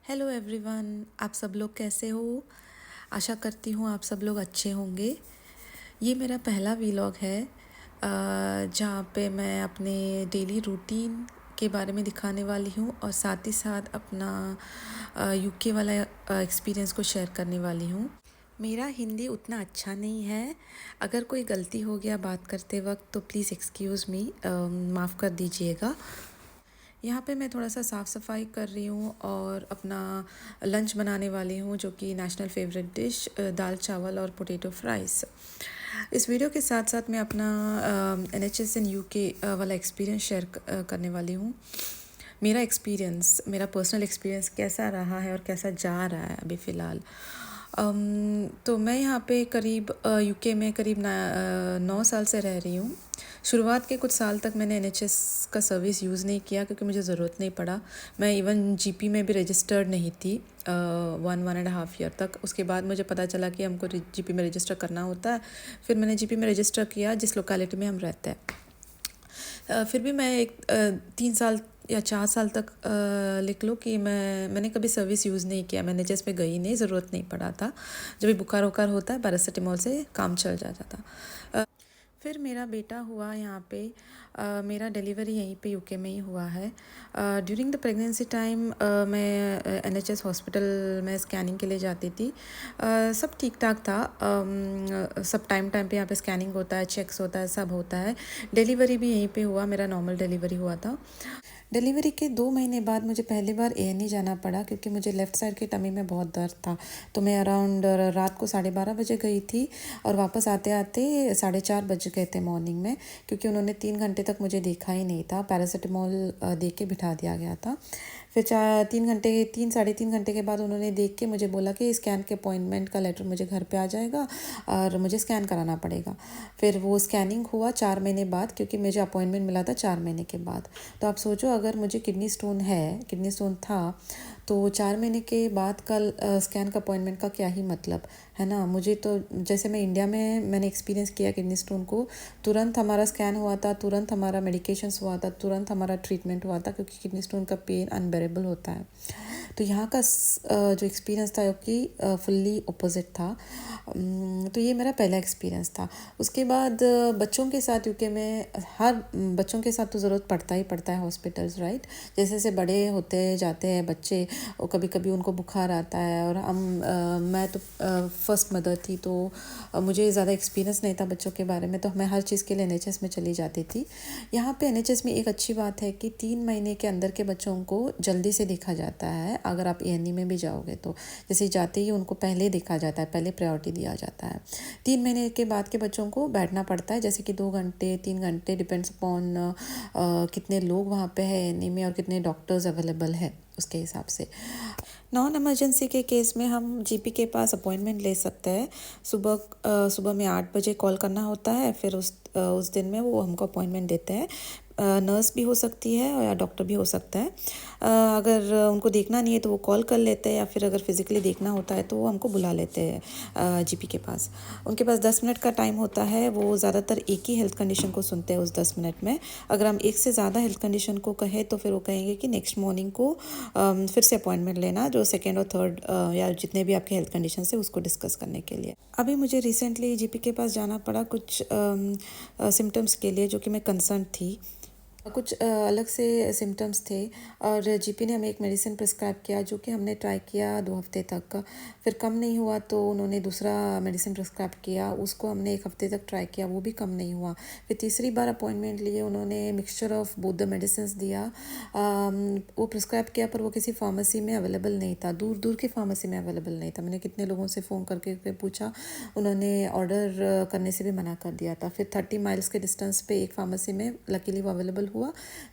Hello everyone, आप सब लोग कैसे हो। आशा करती हूँ आप सब लोग अच्छे होंगे। ये मेरा पहला वीलॉग है जहाँ पे मैं अपने डेली रूटीन के बारे में दिखाने वाली हूँ और साथ ही साथ अपना यूके वाला एक्सपीरियंस को शेयर करने वाली हूँ। मेरा हिंदी उतना अच्छा नहीं है। अगर कोई गलती हो गया बात करते वक्त तो प्लीज़ एक्सक्यूज़ मी, माफ़ कर दीजिएगा। यहाँ पे मैं थोड़ा सा साफ़ सफाई कर रही हूँ और अपना लंच बनाने वाली हूँ, जो कि नेशनल फेवरेट डिश दाल चावल और पोटैटो फ्राइज़। इस वीडियो के साथ साथ मैं अपना NHS इन यूके वाला एक्सपीरियंस शेयर करने वाली हूँ। मेरा एक्सपीरियंस, मेरा पर्सनल एक्सपीरियंस कैसा रहा है और कैसा जा रहा है अभी फ़िलहाल। तो मैं यहाँ पे करीब यूके में करीब 9 साल से रह रही हूँ। शुरुआत के कुछ साल तक मैंने NHS का सर्विस यूज़ नहीं किया क्योंकि मुझे ज़रूरत नहीं पड़ा। मैं इवन GP में भी रजिस्टर्ड नहीं थी 1.5 ईयर तक। उसके बाद मुझे पता चला कि हमको GP में रजिस्टर करना होता है। फिर मैंने GP में रजिस्टर किया जिस लोकेलिटी में हम रहते हैं। फिर भी मैं 3 साल या 4 साल तक लिख लो कि मैंने कभी सर्विस यूज़ नहीं किया। मैंने NHS में गई नहीं, ज़रूरत नहीं पड़ा था। जब भी बुखार वुखार होता है पैरासीटामोल से काम चल जाता था। फिर मेरा बेटा हुआ यहाँ पे। मेरा डिलीवरी यहीं पे यूके में ही हुआ है। ड्यूरिंग द प्रेगनेंसी टाइम मैं NHS हॉस्पिटल में स्कैनिंग के लिए जाती थी। सब ठीक ठाक था। सब टाइम टाइम पे यहाँ पे स्कैनिंग होता है, चेक्स होता है, सब होता है। डिलीवरी भी यहीं पे हुआ, मेरा नॉर्मल डिलीवरी हुआ था। डिलीवरी के 2 महीने बाद मुझे पहली बार A&E जाना पड़ा क्योंकि मुझे लेफ़्ट साइड के टमी में बहुत दर्द था। तो मैं अराउंड रात को 12:30 बजे गई थी और वापस आते आते 4:30 बज गए थे मॉर्निंग में, क्योंकि उन्होंने 3 घंटे तक मुझे देखा ही नहीं था। पैरासीटामोल दे के बिठा दिया गया था। फिर 3 साढ़े 3 घंटे के बाद उन्होंने देख के मुझे बोला कि स्कैन के अपॉइंटमेंट का लेटर मुझे घर पे आ जाएगा और मुझे स्कैन कराना पड़ेगा। फिर वो स्कैनिंग हुआ 4 महीने बाद, क्योंकि मुझे अपॉइंटमेंट मिला था 4 महीने के बाद। तो आप सोचो, अगर मुझे किडनी स्टोन था तो 4 महीने के बाद का स्कैन का अपॉइंटमेंट का क्या ही मतलब है ना। मुझे तो जैसे मैं इंडिया में मैंने एक्सपीरियंस किया किडनी स्टोन को, तुरंत हमारा स्कैन हुआ था, तुरंत हमारा मेडिकेशंस हुआ था, तुरंत हमारा ट्रीटमेंट हुआ था, क्योंकि किडनी स्टोन का पेन अनबेरेबल होता है। तो यहाँ का जो एक्सपीरियंस था कि फुल्ली अपोजिट था। तो ये मेरा पहला एक्सपीरियंस था। उसके बाद बच्चों के साथ यूके में हर बच्चों के साथ तो ज़रूरत पड़ता ही हॉस्पिटल्स, राइट। जैसे जैसे बड़े होते जाते हैं बच्चे, और कभी कभी उनको बुखार आता है। और मैं तो फर्स्ट मदर थी, तो मुझे ज़्यादा एक्सपीरियंस नहीं था बच्चों के बारे में, तो मैं हर चीज़ के लिए NHS में चली जाती थी। यहाँ पे NHS में एक अच्छी बात है कि 3 महीने के अंदर के बच्चों को जल्दी से देखा जाता है। अगर आप A&E में भी जाओगे तो जैसे जाते ही उनको पहले देखा जाता है, पहले प्रायोरिटी दिया जाता है। 3 महीने के बाद के बच्चों को बैठना पड़ता है, जैसे कि 2 घंटे 3 घंटे, डिपेंड्स अपॉन कितने लोग वहाँ पे है A&E में और कितने डॉक्टर्स अवेलेबल है, उसके हिसाब से। नॉन इमरजेंसी के केस में हम GP के पास अपॉइंटमेंट ले सकते हैं। सुबह में 8 बजे कॉल करना होता है। फिर उस दिन में वो हमको अपॉइंटमेंट देते हैं। नर्स भी हो सकती है या डॉक्टर भी हो सकता है। अगर उनको देखना नहीं है तो वो कॉल कर लेते हैं, या फिर अगर फिज़िकली देखना होता है तो वो हमको बुला लेते हैं GP के पास। उनके पास 10 मिनट का टाइम होता है। वो ज़्यादातर एक ही हेल्थ कंडीशन को सुनते हैं उस 10 मिनट में। अगर हम एक से ज़्यादा हेल्थ कंडीशन को कहें तो फिर वो कहेंगे कि नेक्स्ट मॉर्निंग को फिर से अपॉइंटमेंट लेना, जो सेकेंड और थर्ड या जितने भी आपके हेल्थ कंडीशन है उसको डिस्कस करने के लिए। अभी मुझे रिसेंटली GP के पास जाना पड़ा कुछ सिम्टम्स के लिए, जो कि मैं कंसर्न थी। कुछ अलग से सिम्टम्स थे और GP ने हमें एक मेडिसिन प्रिस्क्राइब किया, जो कि हमने ट्राई किया 2 हफ्ते तक। फिर कम नहीं हुआ तो उन्होंने दूसरा मेडिसिन प्रिस्क्राइब किया, उसको हमने 1 हफ्ते तक ट्राई किया, वो भी कम नहीं हुआ। फिर तीसरी बार अपॉइंटमेंट लिए, उन्होंने mixture of both the medicine दिया। वो प्रिस्क्राइब किया पर वो किसी फार्मेसी में अवेलेबल नहीं था, दूर दूर की फार्मेसी में अवेलेबल नहीं था। मैंने कितने लोगों से फ़ोन करके पूछा, उन्होंने ऑर्डर करने से भी मना कर दिया था। फिर 30 माइल्स के डिस्टेंस पे एक फार्मेसी में लकीली वो अवेलेबल हुआ।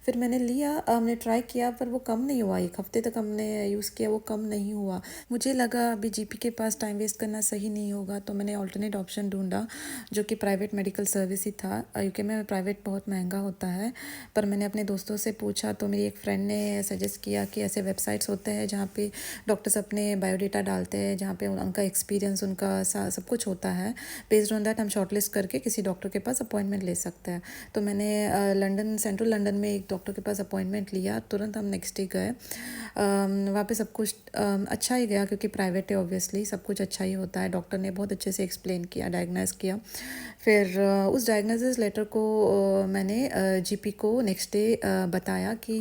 फिर मैंने लिया, हमने ट्राई किया पर वो कम नहीं हुआ। 1 हफ्ते तक हमने यूज़ किया, वो कम नहीं हुआ। मुझे लगा अभी GP के पास टाइम वेस्ट करना सही नहीं होगा, तो मैंने ऑल्टरनेट ऑप्शन ढूंढा, जो कि प्राइवेट मेडिकल सर्विस ही था। यूके में प्राइवेट बहुत महंगा होता है, पर मैंने अपने दोस्तों से पूछा तो मेरी एक फ्रेंड ने सजेस्ट किया कि ऐसे वेबसाइट्स होते हैं जहाँ पे डॉक्टर्स अपने बायोडेटा डालते हैं, जहाँ पे उनका एक्सपीरियंस, उनका सब कुछ होता है। बेस्ड ऑन दैट हम शॉर्टलिस्ट करके किसी डॉक्टर के पास अपॉइंटमेंट ले सकते हैं। तो मैंने लंदन, सेंट्रल लंदन में एक डॉक्टर के पास अपॉइंटमेंट लिया, तुरंत हम नेक्स्ट डे गए। वहाँ पे सब कुछ अच्छा ही गया, क्योंकि प्राइवेट है ऑब्वियसली, सब कुछ अच्छा ही होता है। डॉक्टर ने बहुत अच्छे से एक्सप्लेन किया, डायग्नाइज किया। फिर उस डायग्नोसिस लेटर को मैंने जीपी को नेक्स्ट डे बताया कि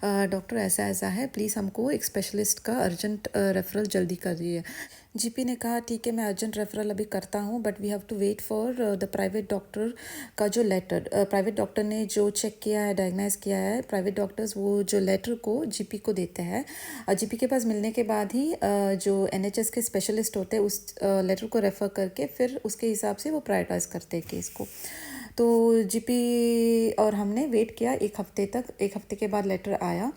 डॉक्टर ऐसा ऐसा है, प्लीज़ हमको एक स्पेशलिस्ट का अर्जेंट रेफरल जल्दी कर दिए। जीपी ने कहा ठीक है, मैं अर्जेंट रेफरल अभी करता हूँ, but we have to wait for the private doctor का जो लेटर, प्राइवेट डॉक्टर ने जो चेक किया है, डायग्नाइज किया है, प्राइवेट डॉक्टर्स वो जो लेटर को जीपी को देते हैं। जीपी के पास मिलने के बाद ही जो एनएचएस के स्पेशलिस्ट होते हैं उस लेटर को रेफ़र करके फिर उसके हिसाब से वो प्रायोरिटाइज़ करते हैं केस को। तो जीपी और हमने वेट किया एक हफ़्ते तक। एक हफ़्ते के बाद लेटर आया।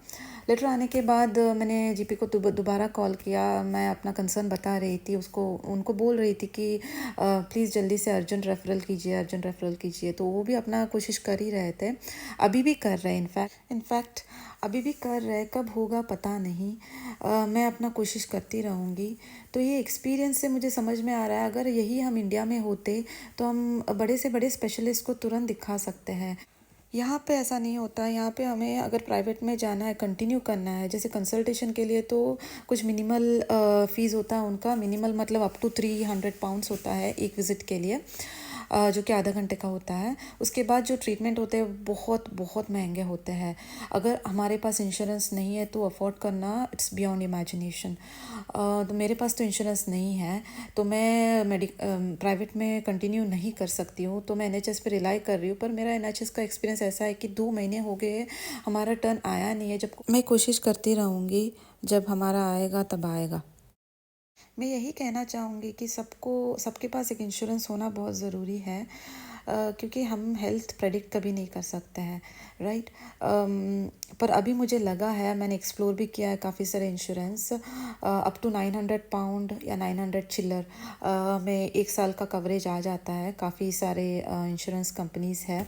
लेटर आने के बाद मैंने जीपी को दोबारा कॉल किया। मैं अपना कंसर्न बता रही थी उसको, उनको बोल रही थी कि प्लीज़ जल्दी से अर्जेंट रेफरल कीजिए, अर्जेंट रेफरल कीजिए। तो वो भी अपना कोशिश कर ही रहे थे, अभी भी कर रहे हैं। इनफैक्ट अभी भी कर रहे हैं, कब होगा पता नहीं। मैं अपना कोशिश करती रहूँगी। तो ये एक्सपीरियंस से मुझे समझ में आ रहा है, अगर यही हम इंडिया में होते तो हम बड़े से बड़े स्पेशलिस्ट को तुरंत दिखा सकते हैं। यहाँ पे ऐसा नहीं होता। यहाँ पे हमें अगर प्राइवेट में जाना है, कंटिन्यू करना है, जैसे कंसल्टेशन के लिए तो कुछ मिनिमल फ़ीस होता है उनका। मिनिमल मतलब अप टू 300 पाउंड्स होता है एक विज़िट के लिए, जो कि आधा घंटे का होता है। उसके बाद जो ट्रीटमेंट होते हैं बहुत बहुत महंगे होते हैं। अगर हमारे पास इंश्योरेंस नहीं है तो अफोर्ड करना इट्स बियॉन्ड इमेजिनेशन। तो मेरे पास तो इंश्योरेंस नहीं है, तो मैं प्राइवेट में कंटिन्यू नहीं कर सकती हूँ। तो मैं एनएचएस पे रिलाई कर रही हूँ। पर मेरा एनएचएस का एक्सपीरियंस ऐसा है कि 2 महीने हो गए, हमारा टर्न आया नहीं है। जब मैं कोशिश करती रहूँगी, जब हमारा आएगा तब आएगा। मैं यही कहना चाहूँगी कि सबके पास एक इंश्योरेंस होना बहुत ज़रूरी है, क्योंकि हम हेल्थ प्रेडिक्ट कभी नहीं कर सकते हैं, राइट। पर अभी मुझे लगा है, मैंने एक्सप्लोर भी किया है काफ़ी सारे इंश्योरेंस, अप टू 900 पाउंड या 900 चिल्लर में 1 साल का कवरेज आ जाता है। काफ़ी सारे इंश्योरेंस कंपनीज़ है।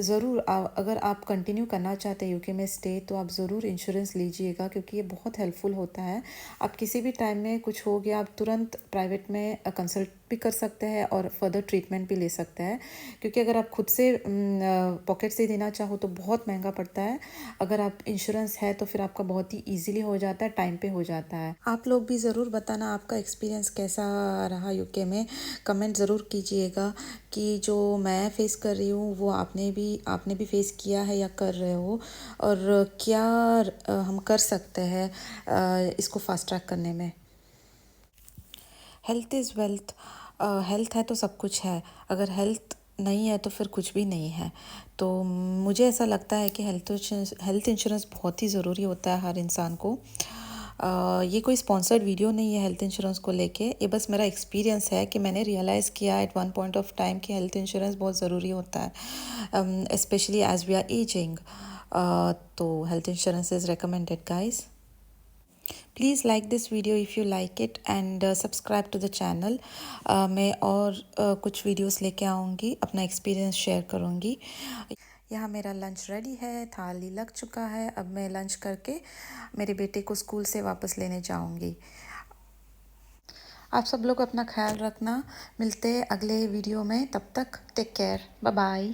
ज़रूर अगर आप कंटिन्यू करना चाहते हैं यूके में स्टे, तो आप ज़रूर इंश्योरेंस लीजिएगा, क्योंकि ये बहुत हेल्पफुल होता है। आप किसी भी टाइम में कुछ हो गया, आप तुरंत प्राइवेट में कंसल्ट भी कर सकते हैं और फर्दर ट्रीटमेंट भी ले सकते हैं। क्योंकि अगर आप खुद से पॉकेट से देना चाहो तो बहुत महंगा पड़ता है। अगर आप इंश्योरेंस है तो फिर आपका बहुत ही ईजिली हो जाता है, टाइम पे हो जाता है। आप लोग भी ज़रूर बताना आपका एक्सपीरियंस कैसा रहा यूके में। कमेंट ज़रूर कीजिएगा कि जो मैं फ़ेस कर रही हूँ वो आपने भी फ़ेस किया है या कर रहे हो, और क्या हम कर सकते हैं इसको फास्ट ट्रैक करने में। Health is wealth. हेल्थ है तो सब कुछ है, अगर हेल्थ नहीं है तो फिर कुछ भी नहीं है। तो मुझे ऐसा लगता है कि हेल्थ इंश्योरेंस बहुत ही ज़रूरी होता है हर इंसान को। ये कोई स्पॉन्सर्ड वीडियो नहीं है हेल्थ इंश्योरेंस को लेके, ये बस मेरा एक्सपीरियंस है कि मैंने रियलाइज़ किया at one point of time कि हेल्थ इंश्योरेंस बहुत ज़रूरी होता है, specially as we are ageing. तो health insurance is recommended guys. Please like this video if you like it and subscribe to the channel. मैं और कुछ वीडियोस लेके आऊँगी, अपना एक्सपीरियंस शेयर करूँगी। यहाँ मेरा लंच रेडी है, थाली लग चुका है। अब मैं लंच करके मेरे बेटे को स्कूल से वापस लेने जाऊँगी। आप सब लोग अपना ख्याल रखना। मिलते हैं अगले वीडियो में, तब तक टेक केयर, बाय बाय।